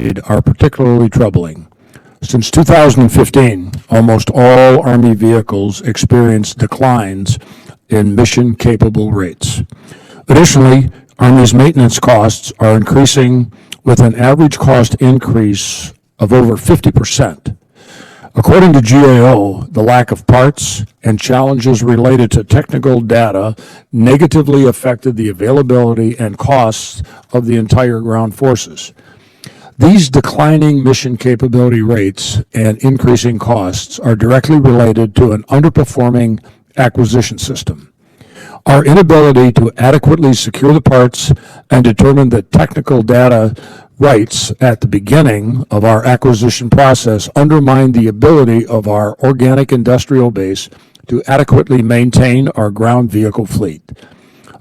are particularly troubling. Since 2015, almost all Army vehicles experienced declines in mission-capable rates. Additionally, Army's maintenance costs are increasing with an average cost increase of over 50%. According to GAO, the lack of parts and challenges related to technical data negatively affected the availability and costs of the entire ground forces. These declining mission capability rates and increasing costs are directly related to an underperforming acquisition system. Our inability to adequately secure the parts and determine the technical data rights at the beginning of our acquisition process undermine the ability of our organic industrial base to adequately maintain our ground vehicle fleet.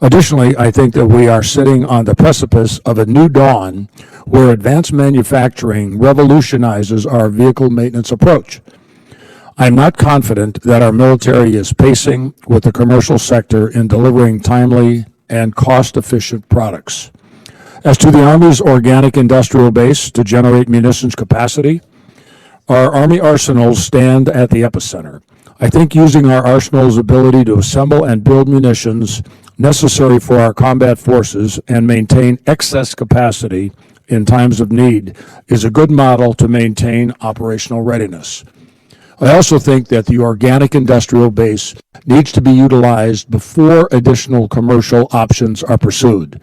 Additionally, I think that we are sitting on the precipice of a new dawn where advanced manufacturing revolutionizes our vehicle maintenance approach. I'm not confident that our military is pacing with the commercial sector in delivering timely and cost-efficient products. As to the Army's organic industrial base to generate munitions capacity, our Army arsenals stand at the epicenter. I think using our arsenal's ability to assemble and build munitions necessary for our combat forces and maintain excess capacity in times of need is a good model to maintain operational readiness. I also think that the organic industrial base needs to be utilized before additional commercial options are pursued.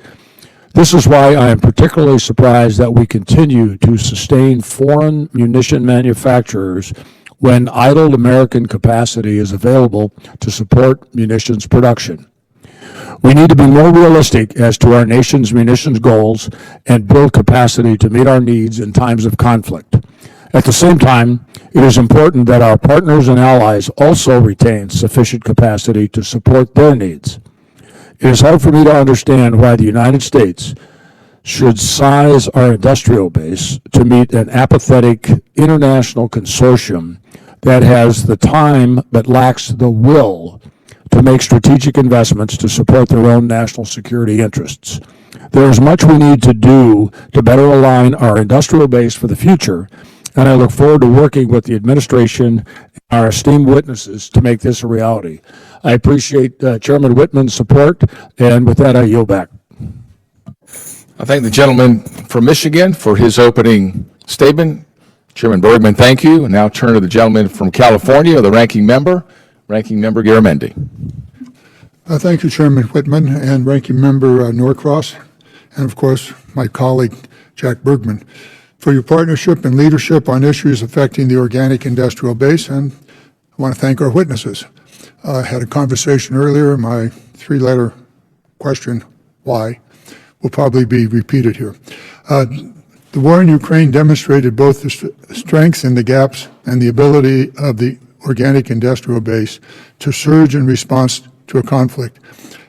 This is why I am particularly surprised that we continue to sustain foreign munition manufacturers when idle American capacity is available to support munitions production. We need to be more realistic as to our nation's munitions goals and build capacity to meet our needs in times of conflict. At the same time, it is important that our partners and allies also retain sufficient capacity to support their needs. It is hard for me to understand why the United States should size our industrial base to meet an apathetic international consortium that has the time but lacks the will to make strategic investments to support their own national security interests. There is much we need to do to better align our industrial base for the future, and I look forward to working with the administration and our esteemed witnesses to make this a reality. I appreciate Chairman Whitman's support, and with that, I yield back. I thank the gentleman from Michigan for his opening statement. Chairman Bergman, thank you. And now turn to the gentleman from California, the Ranking Member Garamendi. Thank you, Chairman Whitman and Ranking Member Norcross, and of course, my colleague, Jack Bergman, for your partnership and leadership on issues affecting the organic industrial base, and I want to thank our witnesses. I had a conversation earlier. My three-letter question, why, will probably be repeated here. The war in Ukraine demonstrated both the strengths and the gaps and the ability of the organic industrial base to surge in response to a conflict.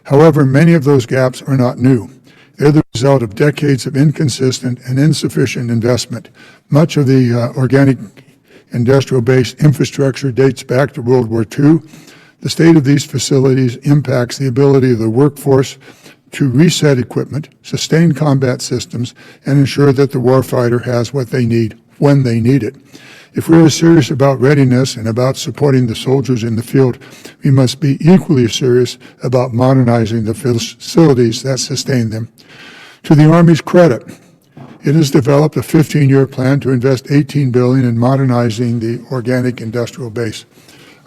However, many of those gaps are not new. They're the result of decades of inconsistent and insufficient investment. Much of the organic industrial base infrastructure dates back to World War II. The state of these facilities impacts the ability of the workforce to reset equipment, sustain combat systems, and ensure that the warfighter has what they need when they need it. If we are serious about readiness and about supporting the soldiers in the field, we must be equally serious about modernizing the facilities that sustain them. To the Army's credit, it has developed a 15-year plan to invest $18 billion in modernizing the organic industrial base.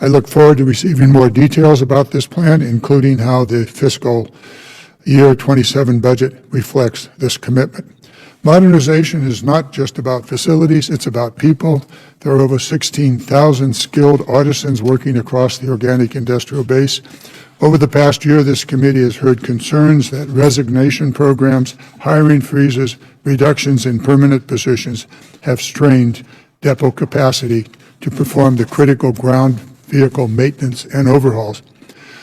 I look forward to receiving more details about this plan, including how the fiscal year 27 budget reflects this commitment. Modernization is not just about facilities, it's about people. There are over 16,000 skilled artisans working across the organic industrial base. Over the past year, this committee has heard concerns that resignation programs, hiring freezes, reductions in permanent positions have strained depot capacity to perform the critical ground vehicle maintenance and overhauls.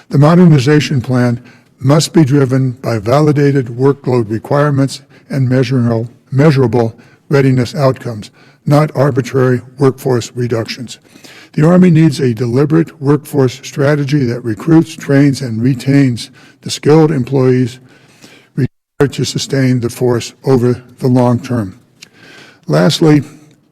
The modernization plan must be driven by validated workload requirements and measurable readiness outcomes, not arbitrary workforce reductions. The Army needs a deliberate workforce strategy that recruits, trains, and retains the skilled employees required to sustain the force over the long term. Lastly,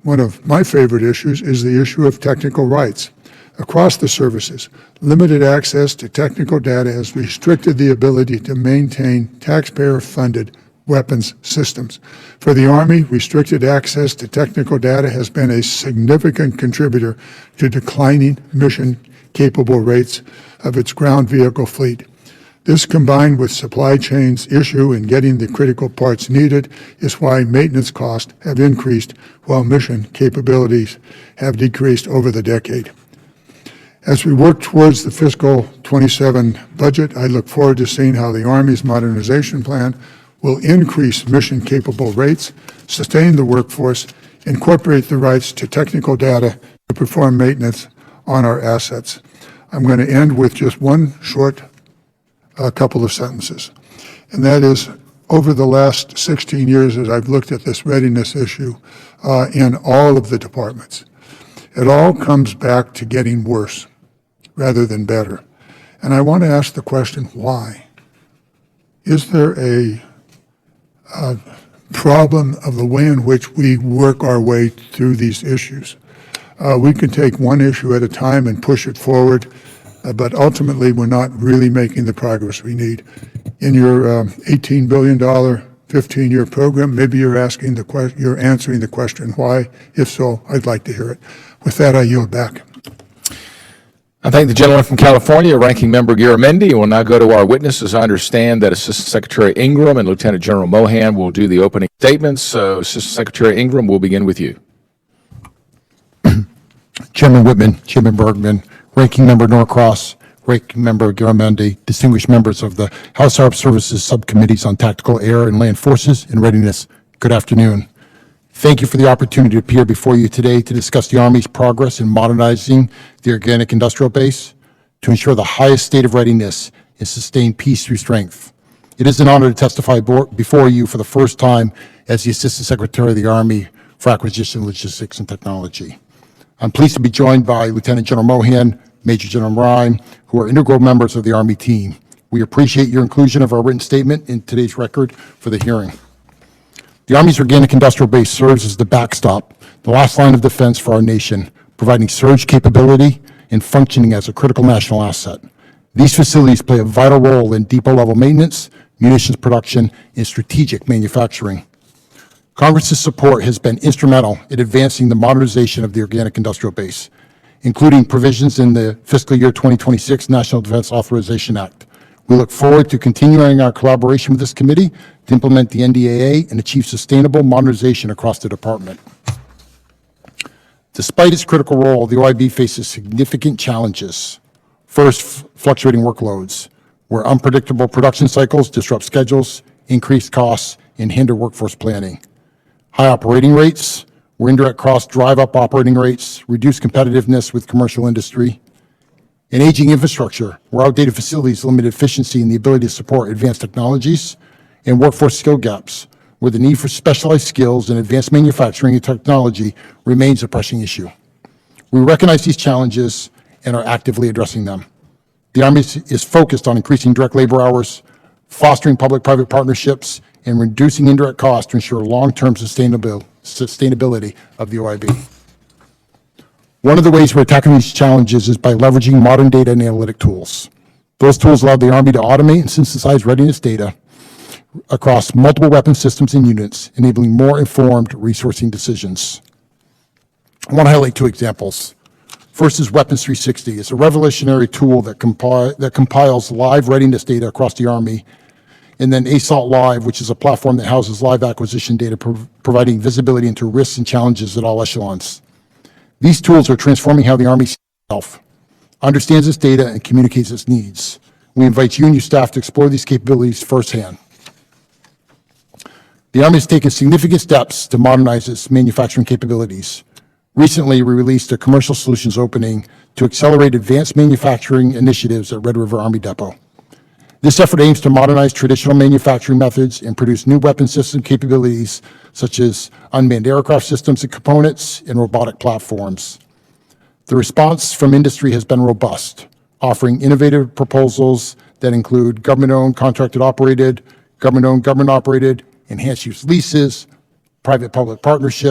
one of my favorite issues is the issue of technical rights. Across the services, limited access to technical data has restricted the ability to maintain taxpayer-funded weapons systems. For the Army, restricted access to technical data has been a significant contributor to declining mission-capable rates of its ground vehicle fleet. This, combined with supply chain's issue in getting the critical parts needed, is why maintenance costs have increased while mission capabilities have decreased over the decade. As we work towards the fiscal 27 budget, I look forward to seeing how the Army's modernization plan will increase mission-capable rates, sustain the workforce, incorporate the rights to technical data to perform maintenance on our assets. I'm going to end with just one short couple of sentences, and that is, over the last 16 years as I've looked at this readiness issue in all of the departments, it all comes back to getting worse rather than better. And I want to ask the question, why? Is there a problem of the way in which we work our way through these issues? We can take one issue at a time and push it forward, but ultimately we're not really making the progress we need. In your $18 billion 15-year program, maybe you're answering the question why. If so, I'd like to hear it. With that, I yield back. I thank the gentleman from California, Ranking Member Garamendi. We'll now go to our witnesses. I understand that Assistant Secretary Ingram and Lieutenant General Mohan will do the opening statements. So, Assistant Secretary Ingram, we'll begin with you. Chairman Whitman, Chairman Bergman, Ranking Member Norcross, Ranking Member Garamendi, distinguished members of the House Armed Services Subcommittees on Tactical Air and Land Forces and Readiness, good afternoon. Thank you for the opportunity to appear before you today to discuss the Army's progress in modernizing the organic industrial base to ensure the highest state of readiness and sustain peace through strength. It is an honor to testify before you for the first time as the Assistant Secretary of the Army for Acquisition, Logistics, and Technology. I'm pleased to be joined by Lieutenant General Mohan, Major General Ryan, who are integral members of the Army team. We appreciate your inclusion of our written statement in today's record for the hearing. The Army's organic industrial base serves as the backstop, the last line of defense for our nation, providing surge capability and functioning as a critical national asset. These facilities play a vital role in depot-level maintenance, munitions production, and strategic manufacturing. Congress's support has been instrumental in advancing the modernization of the organic industrial base, including provisions in the fiscal year 2026 National Defense Authorization Act. We look forward to continuing our collaboration with this committee to implement the NDAA and achieve sustainable modernization across the department. Despite its critical role, the OIB faces significant challenges. First, fluctuating workloads, where unpredictable production cycles disrupt schedules, increase costs, and hinder workforce planning. High operating rates, where indirect costs drive up operating rates, reduce competitiveness with commercial industry. An aging infrastructure, where outdated facilities limit efficiency and the ability to support advanced technologies. And workforce skill gaps, where the need for specialized skills in advanced manufacturing and technology remains a pressing issue. We recognize these challenges and are actively addressing them. The Army is focused on increasing direct labor hours, fostering public-private partnerships, and reducing indirect costs to ensure long-term sustainability of the OIB. One of the ways we're tackling these challenges is by leveraging modern data and analytic tools. Those tools allow the Army to automate and synthesize readiness data across multiple weapon systems and units, enabling more informed resourcing decisions. I want to highlight two examples. First is Weapons 360. It's a revolutionary tool that compiles live readiness data across the Army, and then ASALT Live, which is a platform that houses live acquisition data, providing visibility into risks and challenges at all echelons. These tools are transforming how the Army sees itself, understands its data, and communicates its needs. We invite you and your staff to explore these capabilities firsthand. The Army has taken significant steps to modernize its manufacturing capabilities. Recently, we released a commercial solutions opening to accelerate advanced manufacturing initiatives at Red River Army Depot. This effort aims to modernize traditional manufacturing methods and produce new weapon system capabilities such as unmanned aircraft systems and components and robotic platforms. The response from industry has been robust, offering innovative proposals that include government-owned, contracted-operated, government-owned, government-operated, enhanced use leases, private-public partnerships,